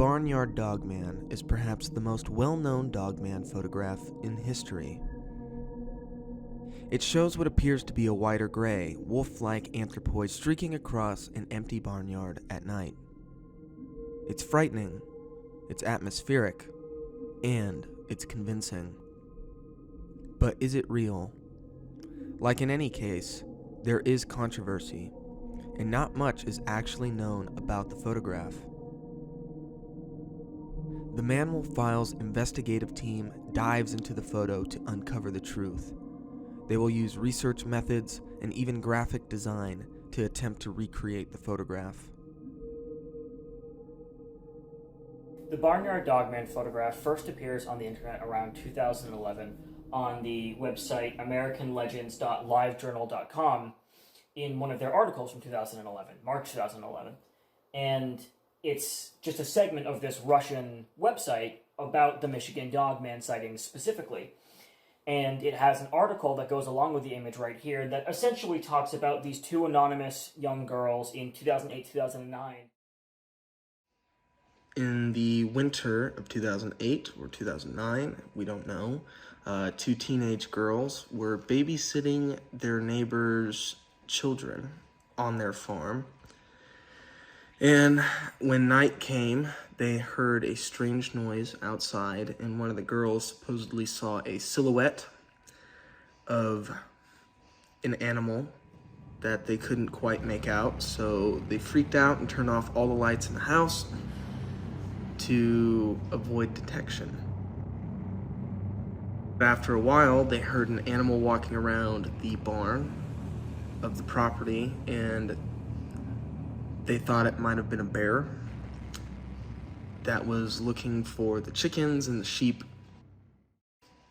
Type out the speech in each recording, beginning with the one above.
Barnyard Dogman is perhaps the most well-known dogman photograph in history. It shows what appears to be a white or gray, wolf-like anthropoid streaking across an empty barnyard at night. It's frightening, it's atmospheric, and it's convincing. But is it real? Like in any case, there is controversy, and not much is actually known about the photograph. The Manwolf Files investigative team dives into the photo to uncover the truth. They will use research methods and even graphic design to attempt to recreate the photograph. The Barnyard Dogman photograph first appears on the internet around 2011 on the website americanlegends.livejournal.com in one of their articles from 2011, March 2011. And it's just a segment of this Russian website about the Michigan Dogman sightings specifically. And it has an article that goes along with the image right here that essentially talks about these two anonymous young girls in 2008-2009. In the winter of 2008 or 2009, we don't know, two teenage girls were babysitting their neighbors' children on their farm. And when night came, they heard a strange noise outside, and one of the girls supposedly saw a silhouette of an animal that they couldn't quite make out. So they freaked out and turned off all the lights in the house to avoid detection. But after a while, they heard an animal walking around the barn of the property, and they thought it might have been a bear that was looking for the chickens and the sheep.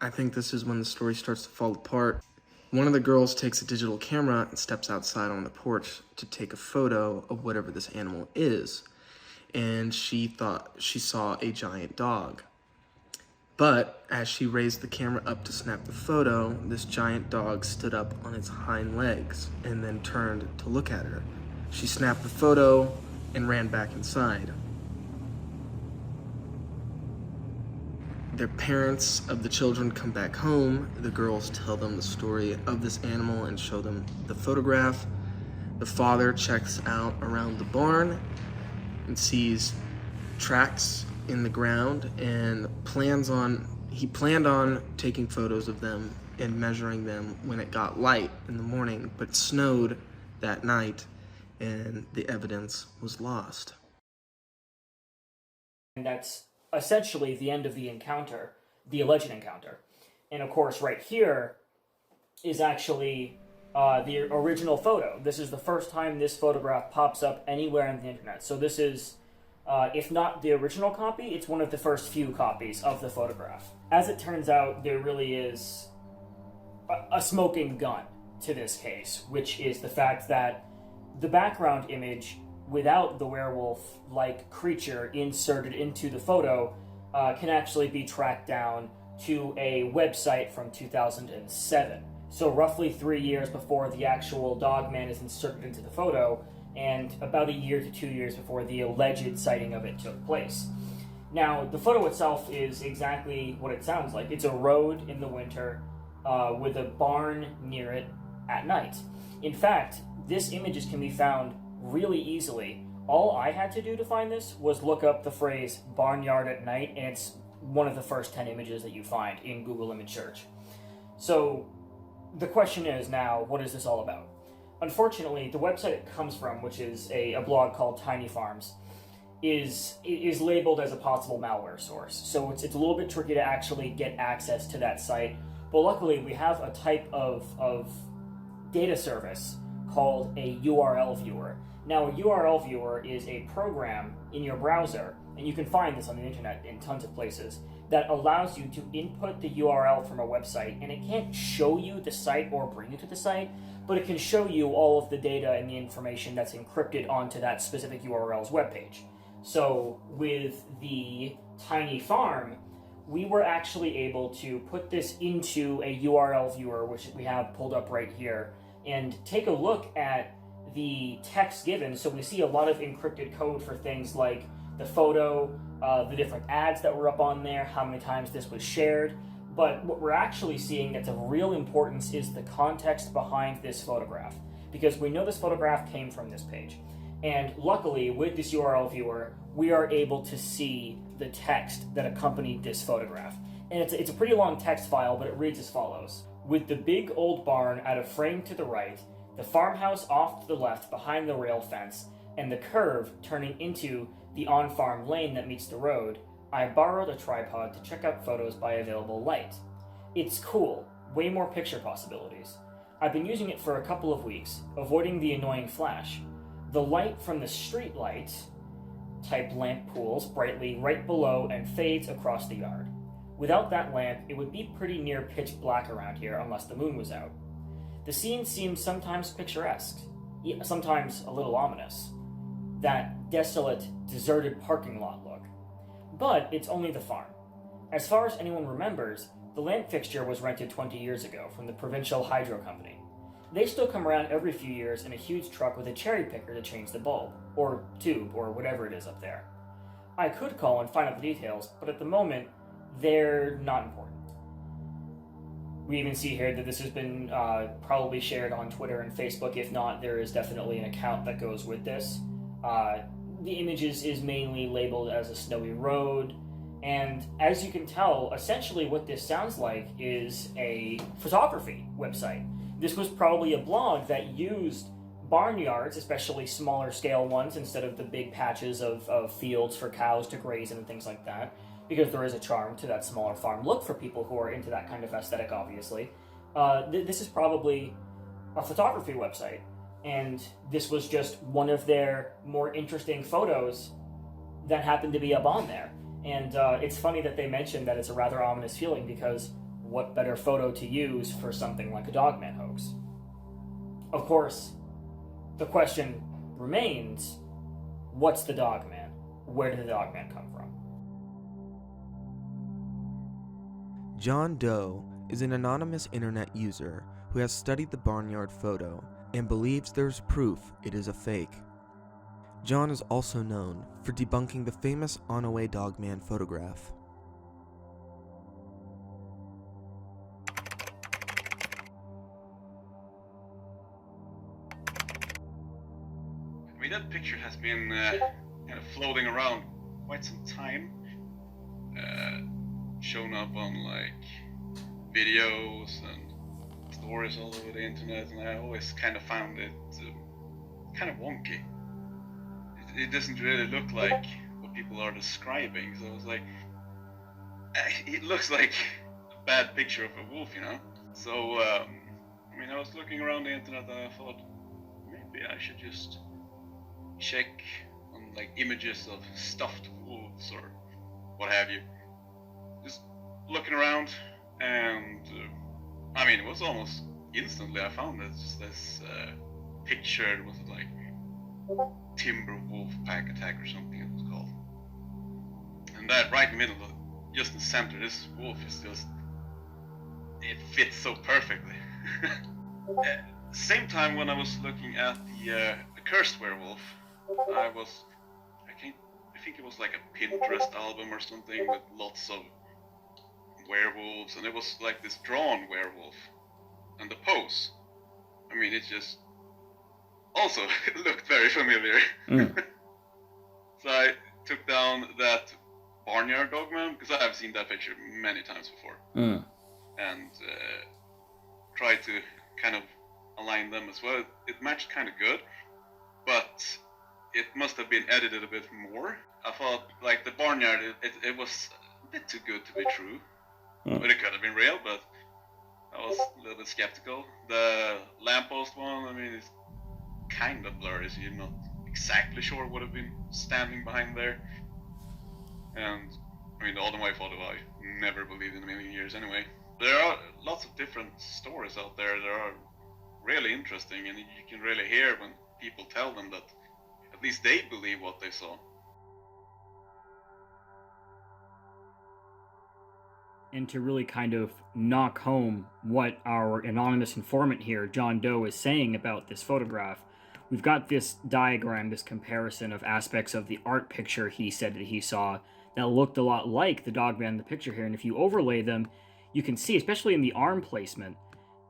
I think this is when the story starts to fall apart. One of the girls takes a digital camera and steps outside on the porch to take a photo of whatever this animal is. And she thought she saw a giant dog. But as she raised the camera up to snap the photo, this giant dog stood up on its hind legs and then turned to look at her. She snapped the photo and ran back inside. Their parents of the children come back home. The girls tell them the story of this animal and show them the photograph. The father checks out around the barn and sees tracks in the ground and he planned on taking photos of them and measuring them when it got light in the morning, but it snowed that night and the evidence was lost. And that's essentially the end of the encounter, the alleged encounter. And of course, right here is actually the original photo. This is the first time this photograph pops up anywhere on the internet. So this is, if not the original copy, it's one of the first few copies of the photograph. As it turns out, there really is a smoking gun to this case, which is the fact that the background image without the werewolf-like creature inserted into the photo can actually be tracked down to a website from 2007. So roughly 3 years before the actual dogman is inserted into the photo, and about a year to 2 years before the alleged sighting of it took place. Now, the photo itself is exactly what it sounds like. It's a road in the winter with a barn near it at night. In fact, this images can be found really easily. All I had to do to find this was look up the phrase barnyard at night, and it's one of the first 10 images that you find in Google image search. So the question is now, what is this all about? Unfortunately, the website it comes from, which is a blog called Tiny Farms, is labeled as a possible malware source. So it's a little bit tricky to actually get access to that site. But luckily, we have a type of data service called a URL viewer. Now, a URL viewer is a program in your browser, and you can find this on the internet in tons of places, that allows you to input the URL from a website, and it can't show you the site or bring you to the site, but it can show you all of the data and the information that's encrypted onto that specific URL's webpage. So with the Tiny Farm, we were actually able to put this into a URL viewer, which we have pulled up right here, and take a look at the text given, so we see a lot of encrypted code for things like the photo, the different ads that were up on there, how many times this was shared. But what we're actually seeing that's of real importance is the context behind this photograph, because we know this photograph came from this page. And luckily, with this URL viewer, we are able to see the text that accompanied this photograph. And it's a pretty long text file, but it reads as follows. With the big old barn out of frame to the right, the farmhouse off to the left behind the rail fence, and the curve turning into the on-farm lane that meets the road, I borrowed a tripod to check out photos by available light. It's cool, way more picture possibilities. I've been using it for a couple of weeks, avoiding the annoying flash. The light from the street light type lamp pools brightly right below and fades across the yard. Without that lamp, it would be pretty near pitch black around here unless the moon was out. The scene seems sometimes picturesque, sometimes a little ominous. That desolate, deserted parking lot look. But it's only the farm. As far as anyone remembers, the lamp fixture was rented 20 years ago from the Provincial Hydro Company. They still come around every few years in a huge truck with a cherry picker to change the bulb, or tube, or whatever it is up there. I could call and find out the details, but at the moment, they're not important. We even see here that this has been probably shared on Twitter and Facebook. If not, there is definitely an account that goes with this. The images is mainly labeled as a snowy road, and as you can tell, essentially what this sounds like is a photography website. This was probably a blog that used barnyards, especially smaller scale ones, instead of the big patches of fields for cows to graze in and things like that, because there is a charm to that smaller farm look for people who are into that kind of aesthetic, obviously. This is probably a photography website, and this was just one of their more interesting photos that happened to be up on there. And it's funny that they mentioned that it's a rather ominous feeling, because what better photo to use for something like a Dogman hoax? Of course, the question remains, what's the Dogman? Where did the Dogman come from? John Doe is an anonymous internet user who has studied the barnyard photo and believes there's proof it is a fake. John is also known for debunking the famous On-Away Dogman photograph. I mean, that picture has been kind of floating around quite some time. Shown up on like videos and stories all over the internet, and I always kind of found it kind of wonky. It doesn't really look like what people are describing, so I was like, it looks like a bad picture of a wolf, you know? So, I mean, I was looking around the internet and I thought, maybe I should just check on like images of stuffed wolves or what have you. Just looking around, and I mean, it was almost instantly I found it. Just this picture. It was like timber wolf pack attack or something it was called. And that right in the middle, just in the center, this wolf is just, it fits so perfectly. At the same time, when I was looking at the cursed werewolf, I think it was like a Pinterest album or something with lots of werewolves, and it was like this drawn werewolf, and the pose, I mean, it just also looked very familiar. So I took down that Barnyard Dogman, because I have seen that picture many times before, and tried to kind of align them as well. It matched kind of good, but it must have been edited a bit more. I thought, like, the barnyard, it was a bit too good to be true. But it could have been real, but I was a little bit skeptical. The lamppost one, I mean, it's kind of blurry, so you're not exactly sure what have been standing behind there. And, I mean, the Autumn White photo, I never believed in a million years anyway. There are lots of different stories out there that are really interesting, and you can really hear when people tell them that at least they believe what they saw. And to really kind of knock home what our anonymous informant here, John Doe, is saying about this photograph, we've got this diagram, this comparison of aspects of the art picture he said that he saw that looked a lot like the Dogman in the picture here. And if you overlay them, you can see, especially in the arm placement,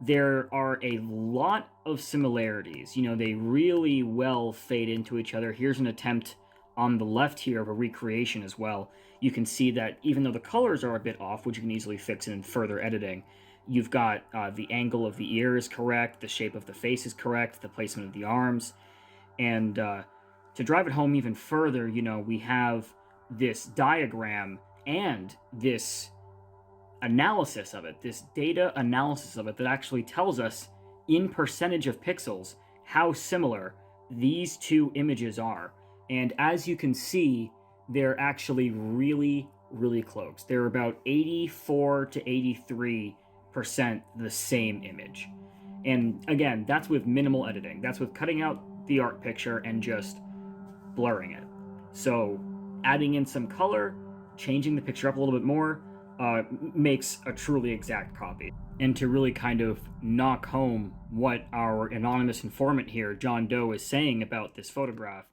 there are a lot of similarities. You know, they really well fade into each other. Here's an attempt on the left here of a recreation as well. You can see that even though the colors are a bit off, which you can easily fix in further editing, you've got the angle of the ear is correct, the shape of the face is correct, the placement of the arms. And to drive it home even further, you know, we have this diagram and this analysis of it, this data analysis of it that actually tells us in percentage of pixels how similar these two images are. And as you can see, they're actually really, really close. They're about 84 to 83% the same image. And again, that's with minimal editing. That's with cutting out the art picture and just blurring it. So adding in some color, changing the picture up a little bit more, makes a truly exact copy. And to really kind of knock home what our anonymous informant here, John Doe, is saying about this photograph,